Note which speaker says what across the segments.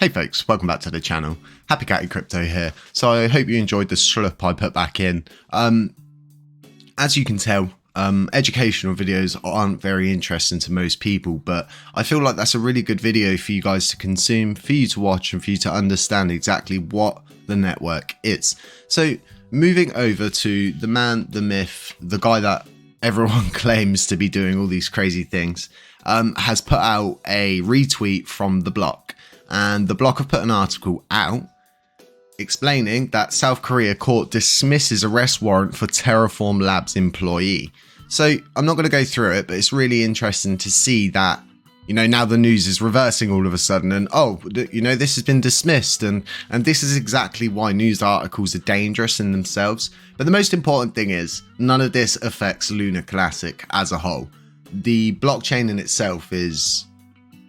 Speaker 1: Hey folks, welcome back to the channel. Happy Catty Crypto here. So I hope you enjoyed the schlup I put back in. As you can tell, educational videos aren't very interesting to most people, but I feel like that's a really good video for you guys to consume, for you to watch, and for you to understand exactly what the network is. So moving over to the man, the myth, the guy that everyone claims to be doing all these crazy things, has put out a retweet from the block. And the block have put an article out explaining that South Korea court dismisses arrest warrant for Terraform Labs employee. So I'm not going to go through it, but it's really interesting to see that, you know, now the news is reversing all of a sudden and, oh, you know, this has been dismissed. And this is exactly why news articles are dangerous in themselves. But the most important thing is none of this affects Lunar Classic as a whole. The blockchain in itself is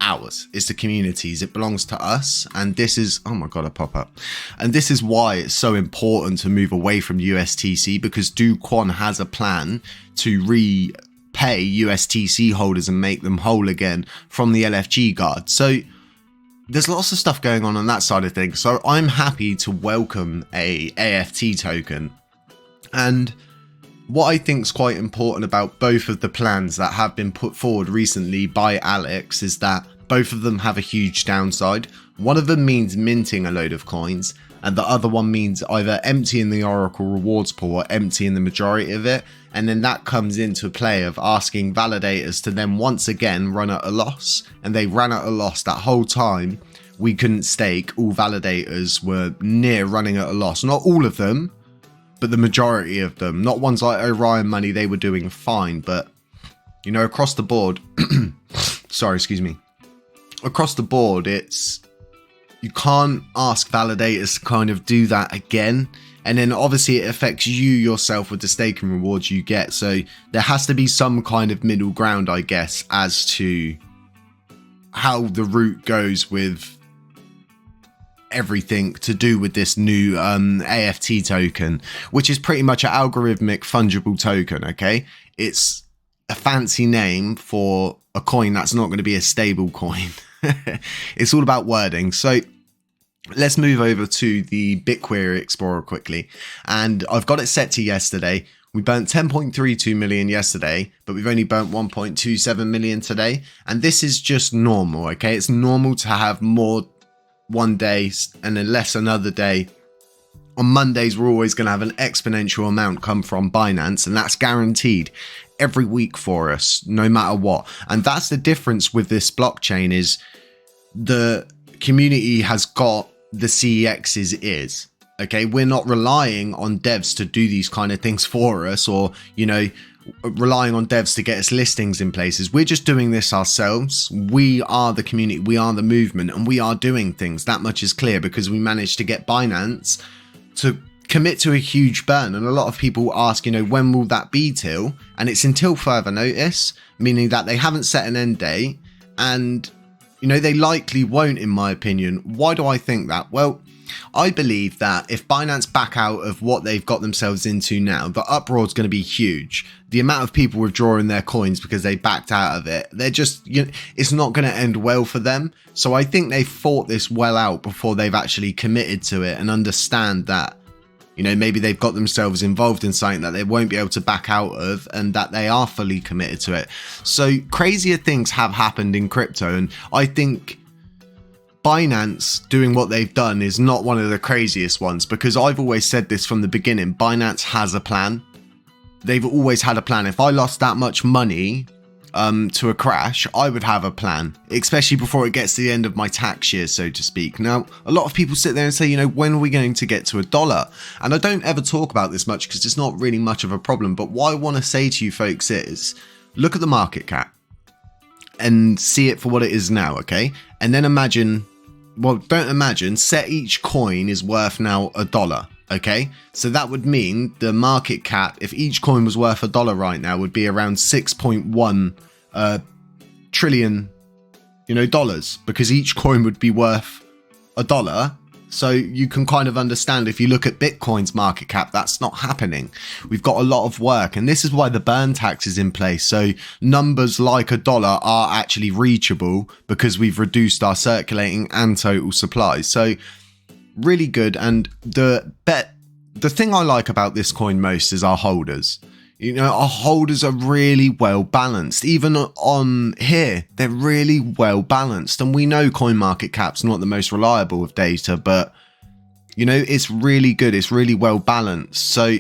Speaker 1: ours. It's the community's. It belongs to us. And this is, oh my God, a pop-up. And this is why it's so important to move away from USTC, because Do Kwon has a plan to repay USTC holders and make them whole again from the LFG guard. So there's lots of stuff going on that side of things. So I'm happy to welcome a AFT token. And what I think is quite important about both of the plans that have been put forward recently by Alex is that both of them have a huge downside. One of them means minting a load of coins, and the other one means either emptying the Oracle rewards pool or emptying the majority of it. And then that comes into play of asking validators to then once again run at a loss. And they ran at a loss that whole time. We couldn't stake. All validators were near running at a loss. Not all of them, but the majority of them. Not ones like Orion Money, they were doing fine. But, you know, across the board, sorry, excuse me. Across the board, you can't ask validators to kind of do that again. And then obviously it affects you yourself with the staking rewards you get. So there has to be some kind of middle ground, I guess, as to how the route goes with everything to do with this new AFT token, which is pretty much an algorithmic fungible token. Okay, it's a fancy name for a coin that's not going to be a stable coin. It's all about wording. So let's move over to the BitQuery Explorer quickly, and I've got it set to yesterday. We burnt 10.32 million yesterday, but we've only burnt 1.27 million today, and this is just normal. Okay, it's normal to have more one day and then less another day. On Mondays, we're always going to have an exponential amount come from Binance, and that's guaranteed every week for us, no matter what. And that's the difference with this blockchain, is the community has got the Cex'S ears. Okay, we're not relying on devs to do these kind of things for us, or, you know, relying on devs to get us listings in places. We're just doing this ourselves. We are the community, we are the movement, and we are doing things. That much is clear, because we managed to get Binance to commit to a huge burn. And a lot of people ask, you know, when will that be till? And it's until further notice, meaning that they haven't set an end date, and, you know, they likely won't, in my opinion. Why do I think that? Well, I believe that if Binance back out of what they've got themselves into now, the uproar is going to be huge. The amount of people withdrawing their coins because they backed out of it, they're just, you know, it's not going to end well for them. So I think they thought this well out before they've actually committed to it, and understand that, you know, maybe they've got themselves involved in something that they won't be able to back out of, and that they are fully committed to it. So crazier things have happened in crypto, and I think Binance doing what they've done is not one of the craziest ones, because I've always said this from the beginning. Binance has a plan. They've always had a plan. If I lost that much money to a crash, I would have a plan, especially before it gets to the end of my tax year, so to speak. Now, a lot of people sit there and say, you know, when are we going to get to $1? And I don't ever talk about this much because it's not really much of a problem. But what I want to say to you folks is, look at the market cap and see it for what it is now, okay? And then imagine, well, don't imagine, set each coin is worth now $1. Okay, so that would mean the market cap, if each coin was worth $1 right now, would be around 6.1 trillion, you know, dollars, because each coin would be worth $1. So you can kind of understand, if you look at Bitcoin's market cap, that's not happening. We've got a lot of work, and this is why the burn tax is in place. So numbers like $1 are actually reachable because we've reduced our circulating and total supply. So really good. And the thing I like about this coin most is our holders. You know, our holders are really well balanced. Even on here, they're really well balanced. And we know CoinMarketCap's not the most reliable of data, but, you know, it's really good. It's really well balanced. So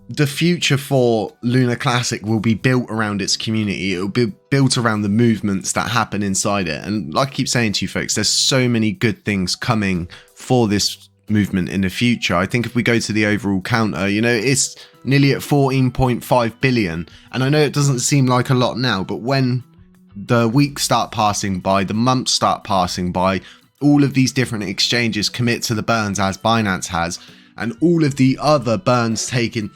Speaker 1: the future for Lunar Classic will be built around its community. It will be built around the movements that happen inside it. And like I keep saying to you folks, there's so many good things coming for this movement in the future. I think if we go to the overall counter, you know, it's nearly at 14.5 billion. And I know it doesn't seem like a lot now, but when the weeks start passing by, the months start passing by, all of these different exchanges commit to the burns as Binance has, and all of the other burns taken.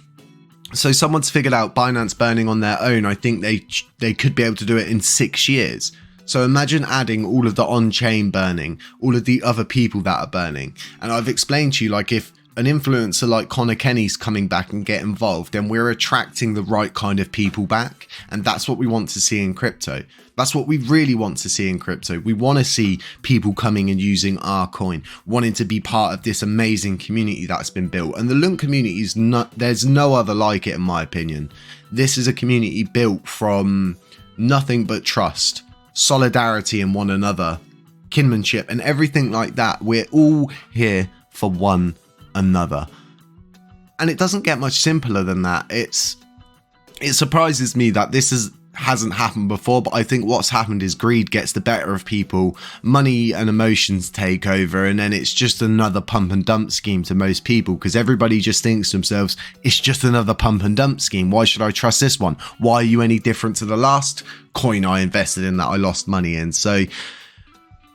Speaker 1: So someone's figured out Binance burning on their own. I think they could be able to do it in 6 years. So imagine adding all of the on-chain burning, all of the other people that are burning. And I've explained to you, like, if an influencer like Connor Kenny's coming back and get involved, then we're attracting the right kind of people back. And that's what we want to see in crypto. That's what we really want to see in crypto. We want to see people coming and using our coin, wanting to be part of this amazing community that's been built. And the Lunk community is there's no other like it, in my opinion. This is a community built from nothing but trust, solidarity in one another, kinship, and everything like that. We're all here for one another, and it doesn't get much simpler than that. It surprises me that this hasn't happened before, but I think what's happened is greed gets the better of people, money and emotions take over, and then it's just another pump and dump scheme to most people, because everybody just thinks to themselves, it's just another pump and dump scheme. Why should I trust this one? Why are you any different to the last coin I invested in that I lost money in? So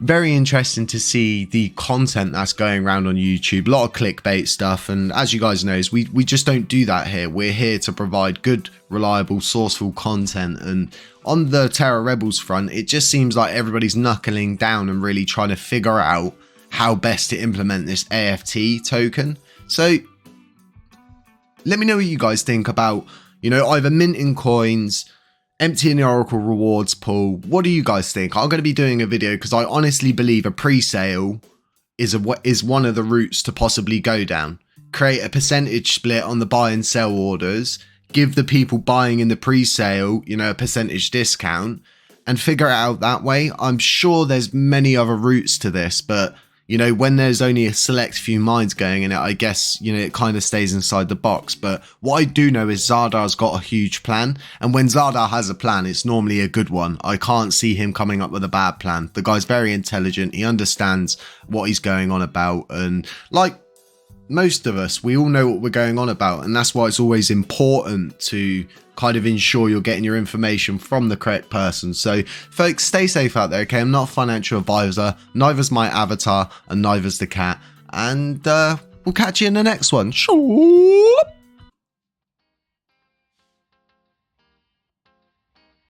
Speaker 1: very interesting to see the content that's going around on YouTube. A lot of clickbait stuff, and as you guys know, we just don't do that here. We're here to provide good, reliable, sourceful content. And on the Terra Rebels front, it just seems like everybody's knuckling down and really trying to figure out how best to implement this AFT token. So let me know what you guys think about, you know, either minting coins, emptying the Oracle rewards pool. What do you guys think? I'm going to be doing a video because I honestly believe a pre-sale is one of the routes to possibly go down. Create a percentage split on the buy and sell orders, give the people buying in the pre-sale, you know, a percentage discount, and figure it out that way. I'm sure there's many other routes to this, but you know, when there's only a select few minds going in it, I guess, you know, it kind of stays inside the box. But what I do know is Zardar's got a huge plan. And when Zardar has a plan, it's normally a good one. I can't see him coming up with a bad plan. The guy's very intelligent. He understands what he's going on about. And like most of us, we all know what we're going on about. And that's why it's always important to kind of ensure you're getting your information from the correct person. So folks, stay safe out there, okay? I'm not a financial advisor, neither's my avatar, and neither's the cat. And we'll catch you in the next one.